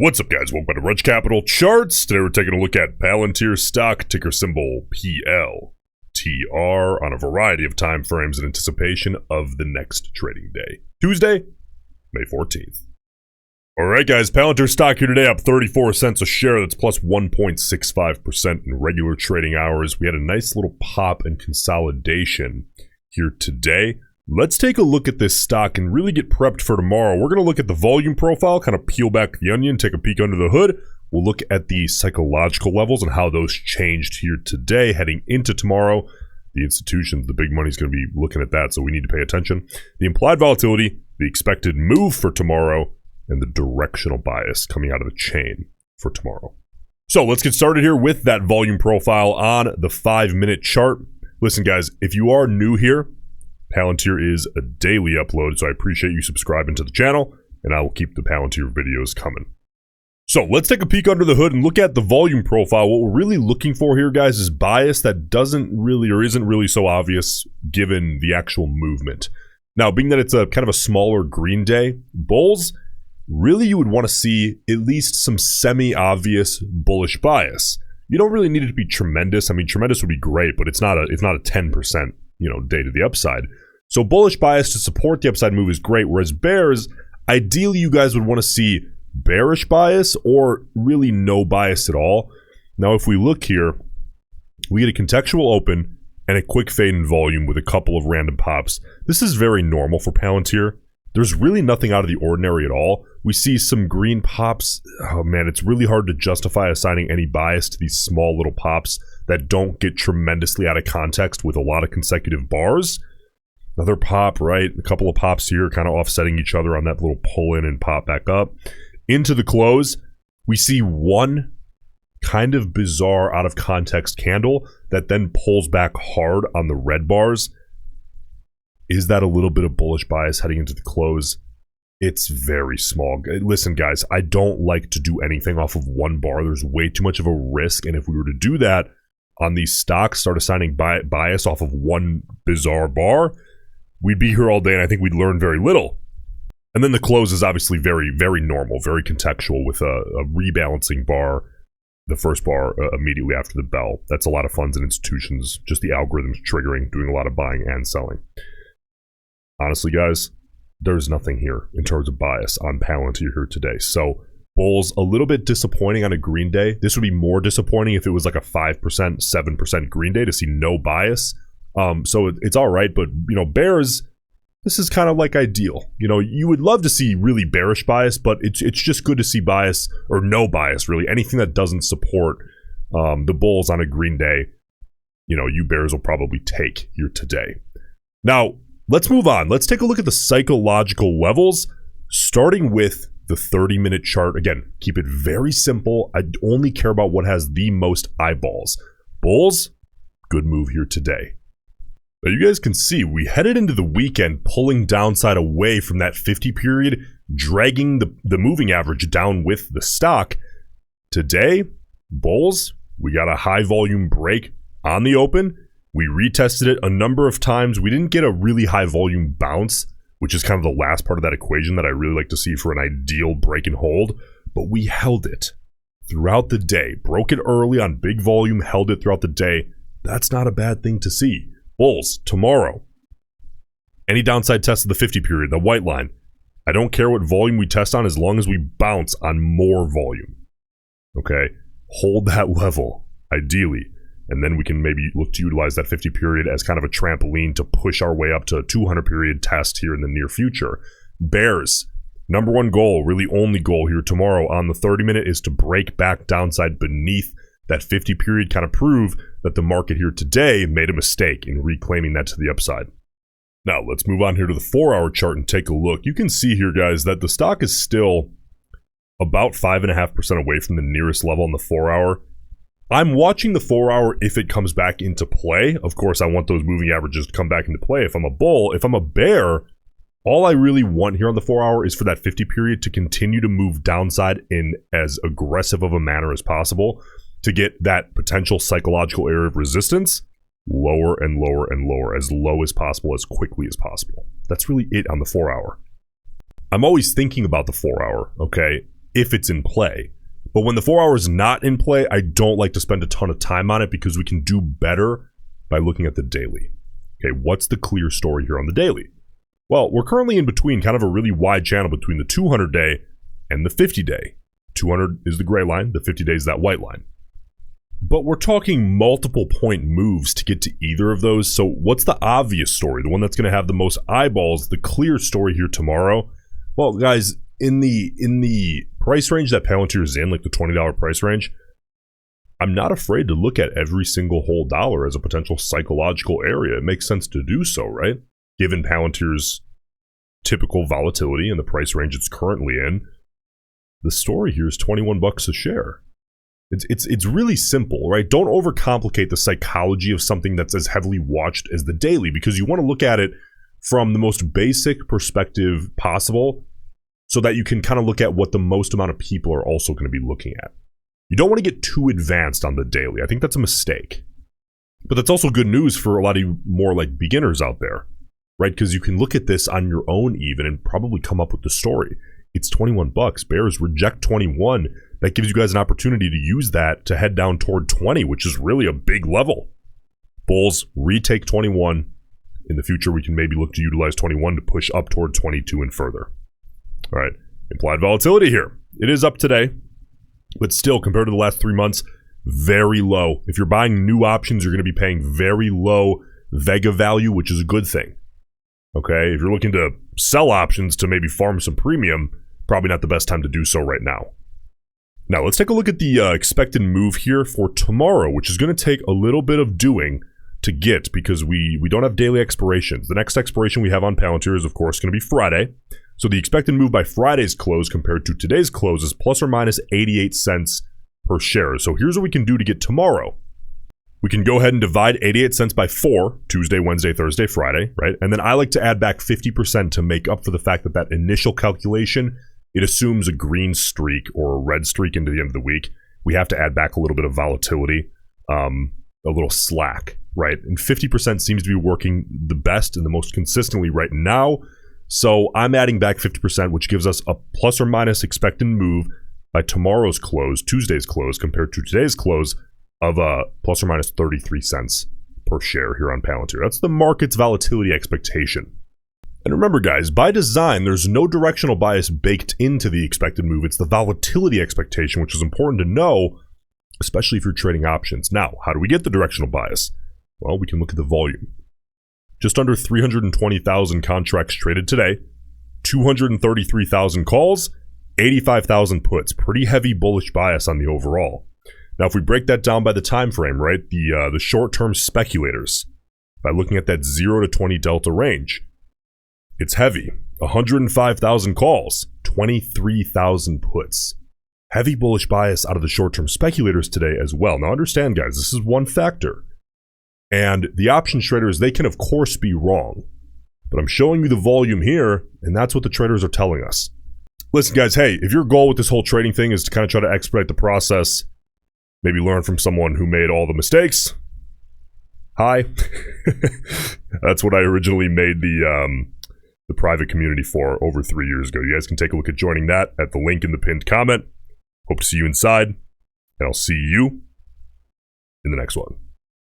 What's up, guys? Welcome to Roensch Capital Charts. Today we're taking a look at Palantir stock, ticker symbol PLTR, on a variety of time frames in anticipation of the next trading day, Tuesday, May 14th. All right, guys, Palantir stock here today up 34 cents a share. That's plus 1.65% in regular trading hours. We had a nice little pop and consolidation here today. Let's take a look at this stock and really get prepped for tomorrow. We're going to look at the volume profile, kind of peel back the onion, take a peek under the hood. We'll look at the psychological levels and how those changed here today heading into tomorrow. The institutions, the big money is going to be looking at that, so we need to pay attention. The implied volatility, the expected move for tomorrow, and the directional bias coming out of the chain for tomorrow. So let's get started here with that volume profile on the 5-minute chart. Listen, guys, if you are new here, Palantir is a daily upload, so I appreciate you subscribing to the channel, and I will keep the Palantir videos coming. So let's take a peek under the hood and look at the volume profile. What we're really looking for here, guys, is bias that doesn't really or isn't really so obvious given the actual movement. Now, being that it's a kind of a smaller green day, bulls, really you would want to see at least some semi-obvious bullish bias. You don't really need it to be tremendous. I mean, tremendous would be great, but it's not a 10%. Day to the upside. So bullish bias to support the upside move is great, whereas bears, ideally you guys would want to see bearish bias or really no bias at all. Now if we look here, we get a contextual open and a quick fade in volume with a couple of random pops. This is very normal for Palantir. There's really nothing out of the ordinary at all. We see some green pops. Oh man, it's really hard to justify assigning any bias to these small little pops that don't get tremendously out of context with a lot of consecutive bars. Another pop, right? A couple of pops here kind of offsetting each other on that little pull in and pop back up. Into the close, we see one kind of bizarre out of context candle that then pulls back hard on the red bars. Is that a little bit of bullish bias heading into the close? It's very small. Listen, guys, I don't like to do anything off of one bar. There's way too much of a risk, and if we were to do that on these stocks, start assigning bias off of one bizarre bar, we'd be here all day, and I think we'd learn very little. And then the close is obviously very, very normal, very contextual with a rebalancing bar, the first bar immediately after the bell. That's a lot of funds and institutions, just the algorithms triggering, doing a lot of buying and selling. Honestly, guys, there's nothing here in terms of bias on Palantir here today. So bulls, a little bit disappointing on a green day. This would be more disappointing if it was like a 5%, 7% green day to see no bias. So it's all right, but bears, this is kind of like ideal. You would love to see really bearish bias, but it's just good to see bias or no bias really. Anything that doesn't support the bulls on a green day, you bears will probably take here today. Now, let's move on. Let's take a look at the psychological levels, starting with the 30-minute chart. Again, keep it very simple. I only care about what has the most eyeballs. Bulls, good move here today. Now you guys can see we headed into the weekend pulling downside away from that 50 period, dragging the moving average down with the stock. Today, bulls, we got a high volume break on the open. We retested it a number of times. We didn't get a really high volume bounce, which is kind of the last part of that equation that I really like to see for an ideal break and hold. But we held it throughout the day. Broke it early on big volume, held it throughout the day. That's not a bad thing to see. Bulls, tomorrow. Any downside test of the 50 period, the white line. I don't care what volume we test on as long as we bounce on more volume. Okay? Hold that level, ideally. And then we can maybe look to utilize that 50 period as kind of a trampoline to push our way up to a 200 period test here in the near future. Bears, number one goal, really only goal here tomorrow on the 30-minute is to break back downside beneath that 50 period, kind of prove that the market here today made a mistake in reclaiming that to the upside. Now, let's move on here to the 4-hour chart and take a look. You can see here, guys, that the stock is still about 5.5% away from the nearest level in the 4-hour. I'm watching the 4-hour if it comes back into play. Of course, I want those moving averages to come back into play. If I'm a bull, if I'm a bear, all I really want here on the 4-hour is for that 50 period to continue to move downside in as aggressive of a manner as possible to get that potential psychological area of resistance lower and lower and lower, as low as possible, as quickly as possible. That's really it on the 4-hour. I'm always thinking about the 4-hour, okay? if it's in play. But when the 4 hour is not in play, I don't like to spend a ton of time on it because we can do better by looking at the daily. Okay, what's the clear story here on the daily? Well, we're currently in between kind of a really wide channel between the 200-day and the 50-day. 200 is the gray line, the 50-day is that white line. But we're talking multiple point moves to get to either of those. So what's the obvious story? The one that's going to have the most eyeballs, the clear story here tomorrow? Well, guys, in the price range that Palantir is in, like the $20 price range, I'm not afraid to look at every single whole dollar as a potential psychological area. It makes sense to do so, right? Given Palantir's typical volatility and the price range it's currently in, the story here is 21 bucks a share. It's really simple, right? Don't overcomplicate the psychology of something that's as heavily watched as the daily, because you want to look at it from the most basic perspective possible so that you can kind of look at what the most amount of people are also going to be looking at. You don't want to get too advanced on the daily. I think that's a mistake. But that's also good news for a lot of you more like beginners out there, right? Because you can look at this on your own even and probably come up with the story. It's 21 bucks. Bears reject 21. That gives you guys an opportunity to use that to head down toward 20, which is really a big level. Bulls retake 21. In the future, we can maybe look to utilize 21 to push up toward 22 and further. All right, implied volatility here. It is up today, but still, compared to the last 3 months, very low. If you're buying new options, you're going to be paying very low Vega value, which is a good thing. Okay, if you're looking to sell options to maybe farm some premium, probably not the best time to do so right now. Now, let's take a look at the expected move here for tomorrow, which is going to take a little bit of doing to get because we don't have daily expirations. The next expiration we have on Palantir is, of course, going to be Friday. So the expected move by Friday's close compared to today's close is plus or minus 88 cents per share. So here's what we can do to get tomorrow. We can go ahead and divide 88 cents by 4, Tuesday, Wednesday, Thursday, Friday, right? And then I like to add back 50% to make up for the fact that that initial calculation, it assumes a green streak or a red streak into the end of the week. We have to add back a little bit of volatility, a little slack, right? And 50% seems to be working the best and the most consistently right now. So I'm adding back 50%, which gives us a plus or minus expected move by tomorrow's close, Tuesday's close, compared to today's close of plus or minus 33 cents per share here on Palantir. That's the market's volatility expectation. And remember, guys, by design, there's no directional bias baked into the expected move. It's the volatility expectation, which is important to know, especially if you're trading options. Now, how do we get the directional bias? Well, we can look at the volume. Just under 320,000 contracts traded today, 233,000 calls, 85,000 puts. Pretty heavy bullish bias on the overall. Now, if we break that down by the time frame, right, the short-term speculators, by looking at that 0 to 20 delta range, it's heavy. 105,000 calls, 23,000 puts. Heavy bullish bias out of the short-term speculators today as well. Now, understand, guys, this is one factor. And the options traders, they can, of course, be wrong. But I'm showing you the volume here, and that's what the traders are telling us. Listen, guys, hey, if your goal with this whole trading thing is to kind of try to expedite the process, maybe learn from someone who made all the mistakes, hi. That's what I originally made the private community for over 3 years ago. You guys can take a look at joining that at the link in the pinned comment. Hope to see you inside, and I'll see you in the next one.